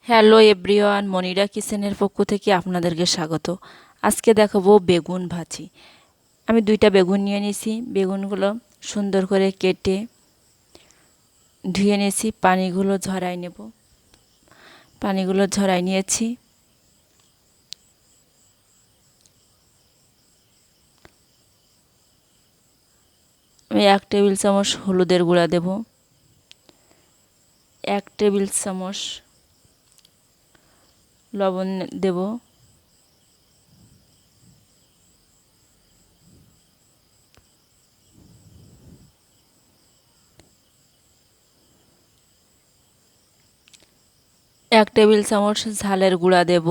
Hello everyone, Monira কিচেনের পক্ষ থেকে আপনাদেরকে স্বাগত। আজকে দেখাবো বেগুন ভাজি। আমি 2টা বেগুন নিয়ে নিয়েছি। বেগুনগুলো সুন্দর করে কেটে ধুয়ে নিয়েছি। পানিগুলো ঝরাই নেব। পানিগুলো ঝরাই নিয়েছি। আমি 1 টেবিল চামচ হলুদের গুঁড়া দেব, 1 টেবিল চামচ লবণ দেব, 1 টেবিল চামচ ঝালের গুঁড়া দেব,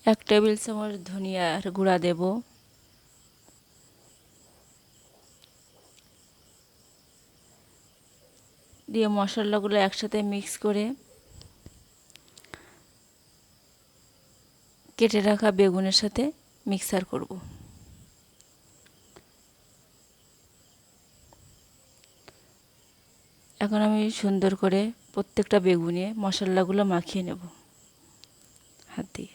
1 টেবিল চামচ ধনিয়ার গুঁড়া দেব, দিয়ে মশলাগুলো একসাথে মিক্স করে কেটে রাখা বেগুনের সাথে মিক্সার করব। এখন আমি সুন্দর করে প্রত্যেকটা বেগুনে মশলাগুলো মাখিয়ে নেব হাত দিয়ে।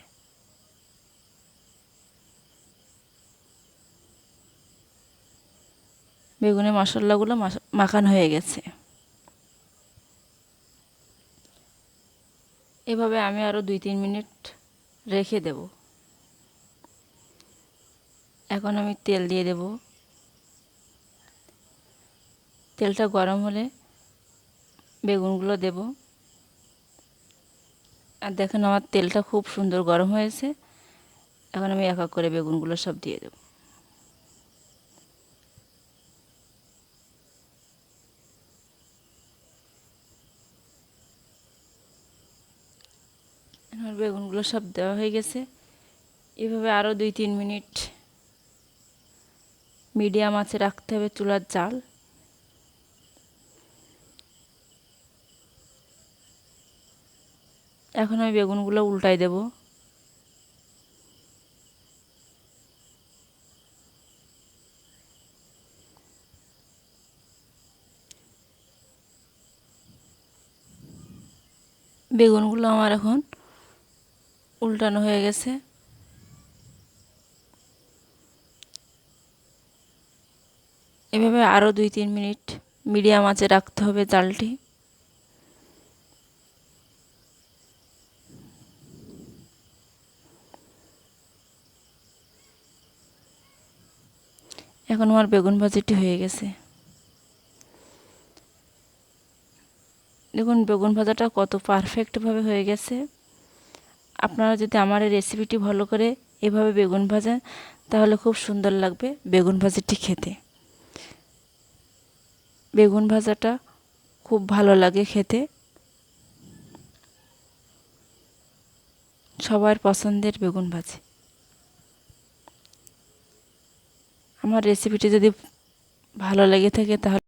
বেগুনে মশলাগুলো মাখানো হয়ে গেছে। এভাবে আমি আরও 2-3 মিনিট রেখে দেব। এখন আমি তেল দিয়ে দেব। তেলটা গরম হলে বেগুনগুলো দেব। আর দেখেন আমার তেলটা খুব সুন্দর গরম হয়েছে। এখন আমি এক এক করে বেগুনগুলো সব দিয়ে দেব। আমার বেগুনগুলো সব দেওয়া হয়ে গেছে। এভাবে আরও 2-3 মিনিট মিডিয়াম আঁচে রাখতে হবে চুলার জাল। এখন আমি বেগুনগুলো উল্টাই দেব। বেগুনগুলো আমার এখন উল্টানো হয়ে গেছে। এভাবে আরও 2-3 মিনিট মিডিয়াম আঁচে রাখতে হবে জালটি। এখন আমার বেগুন ভাজিটি হয়ে গেছে। দেখুন বেগুন ভাজাটা কত পারফেক্টভাবে হয়ে গেছে। আপনারা যদি আমার এই রেসিপিটি ভালো করে এভাবে বেগুন ভাজেন তাহলে খুব সুন্দর লাগবে বেগুন ভাজিটি খেতে। বেগুন ভাজাটা খুব ভালো লাগে খেতে। সবার পছন্দের বেগুন ভাজি। আমার রেসিপিটি যদি ভালো লেগে থাকে তাহলে